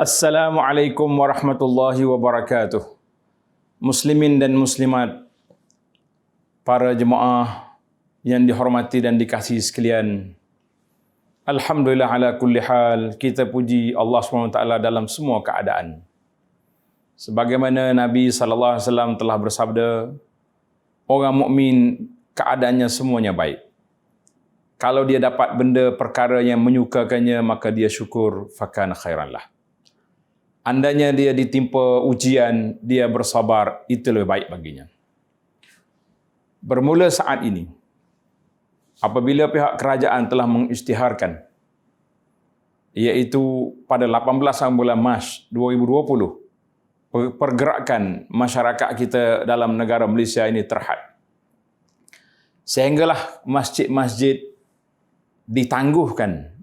Assalamualaikum warahmatullahi wabarakatuh. Muslimin dan muslimat, para jemaah yang dihormati dan dikasihi sekalian. Alhamdulillah ala kulli hal, kita puji Allah SWT dalam semua keadaan. Sebagaimana Nabi SAW telah bersabda, orang mukmin keadaannya semuanya baik. Kalau dia dapat benda perkara yang menyukakannya, maka dia syukur, fakana khairan lah. Andainya dia ditimpa ujian, dia bersabar, itu lebih baik baginya. Bermula saat ini, apabila pihak kerajaan telah mengisytiharkan, iaitu pada 18 bulan Mac 2020, pergerakan masyarakat kita dalam negara Malaysia ini terhad. Sehinggalah masjid-masjid ditangguhkan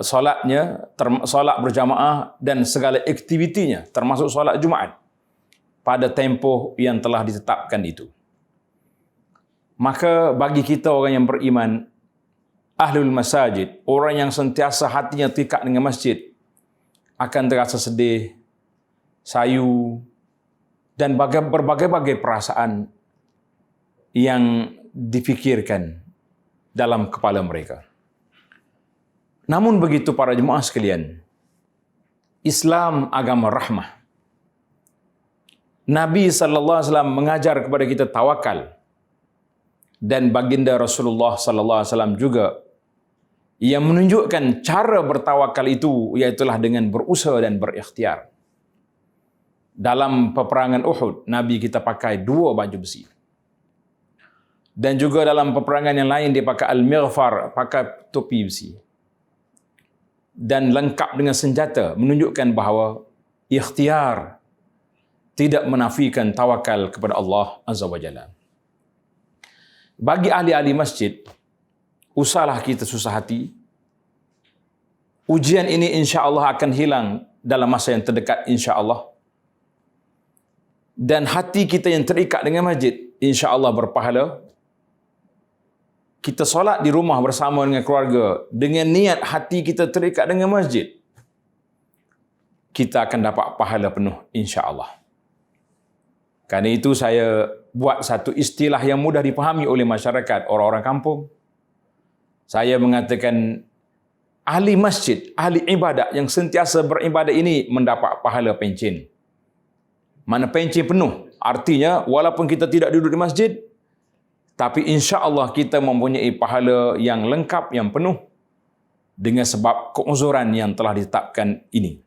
solatnya, solat berjamaah dan segala aktivitinya, termasuk solat Jumaat, pada tempoh yang telah ditetapkan itu. Maka bagi kita orang yang beriman, ahlul masajid, orang yang sentiasa hatinya terikat dengan masjid, akan terasa sedih, sayu, dan berbagai-bagai perasaan yang difikirkan dalam kepala mereka. Namun begitu para jemaah sekalian, Islam agama rahmah. Nabi SAW mengajar kepada kita tawakal. Dan baginda Rasulullah SAW juga yang menunjukkan cara bertawakal itu, iaitulah dengan berusaha dan berikhtiar. Dalam peperangan Uhud, Nabi kita pakai 2 baju besi. Dan juga dalam peperangan yang lain dia pakai al-mighfar, pakai topi besi. Dan lengkap dengan senjata, menunjukkan bahawa ikhtiar tidak menafikan tawakal kepada Allah Azza wa Jalla. Bagi ahli-ahli masjid, usahlah kita susah hati. Ujian ini insya-Allah akan hilang dalam masa yang terdekat insya-Allah. Dan hati kita yang terikat dengan masjid insya-Allah berpahala. Kita solat di rumah bersama dengan keluarga, dengan niat hati kita terikat dengan masjid, kita akan dapat pahala penuh insya-Allah. Karena itu saya buat satu istilah yang mudah dipahami oleh masyarakat, orang-orang kampung. Saya mengatakan, ahli masjid, ahli ibadat yang sentiasa beribadat ini mendapat pahala pencen. Mana pencen penuh, artinya walaupun kita tidak duduk di masjid, tapi insya-Allah kita mempunyai pahala yang lengkap, yang penuh dengan sebab keuzuran yang telah ditetapkan ini.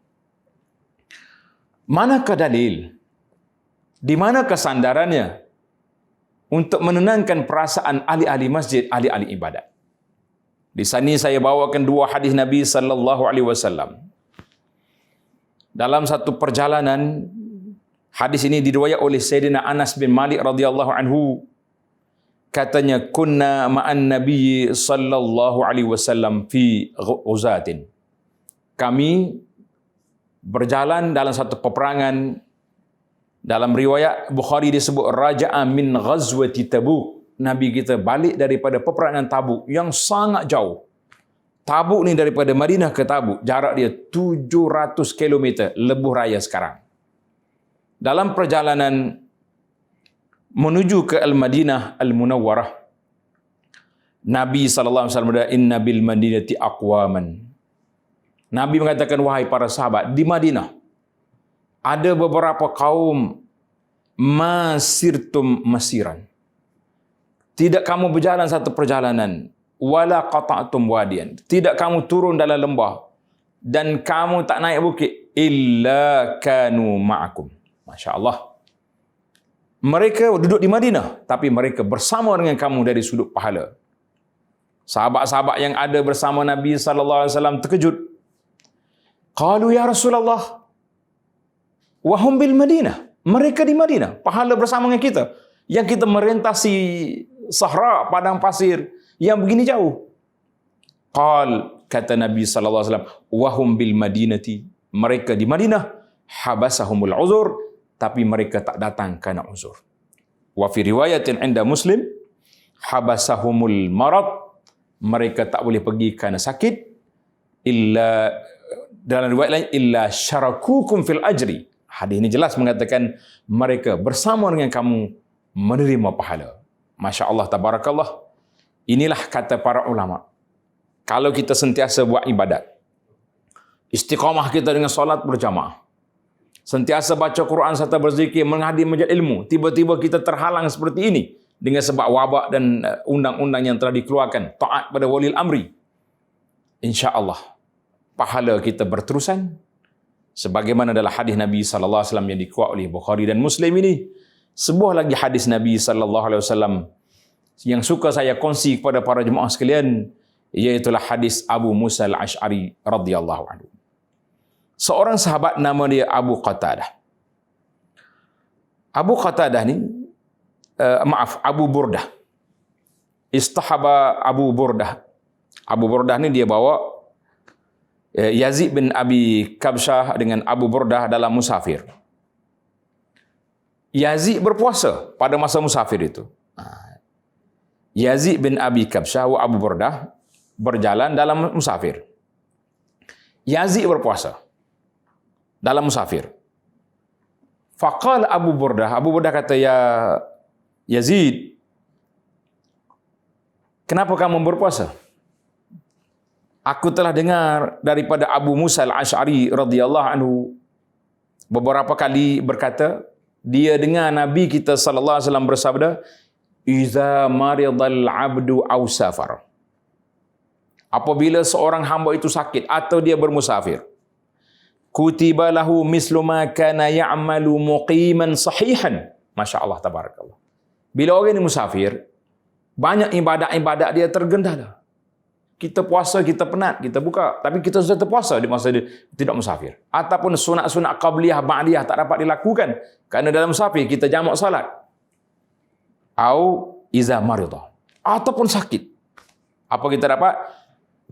Manakah dalil? Di manakah sandarannya untuk menenangkan perasaan ahli-ahli masjid, ahli-ahli ibadat? Di sini saya bawakan 2 hadis Nabi sallallahu alaihi wasallam. Dalam satu perjalanan, hadis ini diriwayatkan oleh Sayyidina Anas bin Malik radhiyallahu anhu. Katanya, kunna ma'an Nabi sallallahu alaihi wasallam fi ghuzatin. Kami berjalan dalam satu peperangan. Dalam riwayat Bukhari disebut raja'a min ghazwati Tabuk. Nabi kita balik daripada peperangan Tabuk yang sangat jauh. Tabuk ni daripada Madinah ke Tabuk, jarak dia 700 km, lebuh raya sekarang. Dalam perjalanan menuju ke Al-Madinah Al-Munawwarah, Nabi SAW berkata, inna bil madinati aqwaman. Nabi mengatakan, wahai para sahabat, di Madinah ada beberapa kaum masirtum masiran. Tidak kamu berjalan satu perjalanan, wala qata'tum wadiyan. Tidak kamu turun dalam lembah dan kamu tak naik bukit, illa kanu ma'akum. Masya-Allah. Mereka duduk di Madinah, tapi mereka bersama dengan kamu dari sudut pahala. Sahabat-sahabat yang ada bersama Nabi SAW terkejut. Qalu ya Rasulullah, wahum bil Madinah. Mereka di Madinah, pahala bersama dengan kita. Yang kita merentasi sahara, padang pasir yang begini jauh. Kata Nabi SAW, wahum bil Madinati. Mereka di Madinah, habasahumul uzur. Tapi mereka tak datang karena uzur. Wa fi riwayatin inda Muslim, habasahumul marad. Mereka tak boleh pergi kerana sakit. Illa Dalam riwayat lain, illa syarakukum fil ajri. Hadis ini jelas mengatakan mereka bersama dengan kamu menerima pahala. Masya Allah, tabarakallah. Inilah kata para ulama. Kalau kita sentiasa buat ibadat, istiqamah kita dengan solat berjamaah, sentiasa baca Quran serta berzikir, menghadiri majlis ilmu, tiba-tiba kita terhalang seperti ini dengan sebab wabak dan undang-undang yang telah dikeluarkan, taat pada walil amri, insya-Allah pahala kita berterusan sebagaimana dalam hadis Nabi sallallahu alaihi wasallam yang dikuat oleh Bukhari dan Muslim ini. Sebuah lagi hadis Nabi sallallahu alaihi wasallam yang suka saya kongsi kepada para jemaah sekalian, iaitu hadis Abu Musa al-Asy'ari radhiyallahu anhu. Seorang sahabat nama dia Abu Qatadah. Abu Qatadah ni Abu Burdah. Istahaba Abu Burdah. Abu Burdah ni dia bawa Yazid bin Abi Kabsyah dengan Abu Burdah dalam musafir. Yazid berpuasa pada masa musafir itu. Yazid bin Abi Kabsyah wa Abu Burdah berjalan dalam musafir. Yazid berpuasa dalam musafir. Faqala Abu Burdah kata, ya Yazid, kenapa kamu berpuasa? Aku telah dengar daripada Abu Musa al-Asy'ari radhiyallahu anhu beberapa kali berkata, dia dengar Nabi kita sallallahu alaihi wasallam bersabda, "Idza maridal 'abdu aw safar." Apabila seorang hamba itu sakit atau dia bermusafir, kutiba lahu mislu ma kana ya'malu muqiman sahihan. Masya-Allah, tabarakallah. Bila orang ini musafir, banyak ibadat-ibadat dia tergendala. Kita puasa, kita penat, kita buka, tapi kita sudah terpuasa di masa dia tidak musafir. Ataupun sunat-sunat qabliyah, ba'diyah tak dapat dilakukan kerana dalam musafir kita jamak salat. Au iza maridah, ataupun sakit. Apa kita dapat?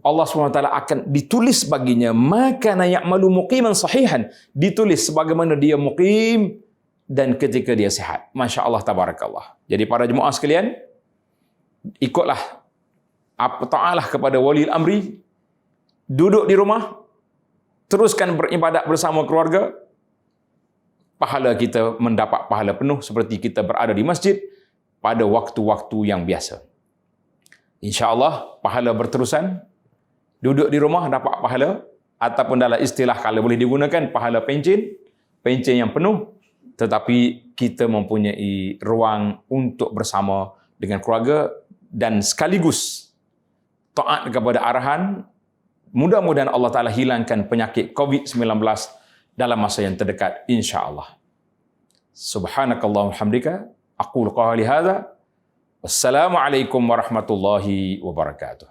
Allah SWT akan ditulis baginya maka ya'malu muqiman sahihan, ditulis sebagaimana dia muqim dan ketika dia sihat. Masya Allah, tabarakallah. Jadi para jemaah sekalian, ikutlah, taatlah kepada walil amri, duduk di rumah, teruskan beribadat bersama keluarga, pahala kita mendapat pahala penuh seperti kita berada di masjid pada waktu-waktu yang biasa. InsyaAllah pahala berterusan, duduk di rumah dapat pahala, ataupun dalam istilah kalau boleh digunakan, pahala pencen yang penuh, tetapi kita mempunyai ruang untuk bersama dengan keluarga dan sekaligus taat kepada arahan. Mudah-mudahan Allah Ta'ala hilangkan penyakit COVID-19 dalam masa yang terdekat, insya-Allah. Subhanakallahumma hamdika, aqulu qawli hadza. Wassalamualaikum warahmatullahi wabarakatuh.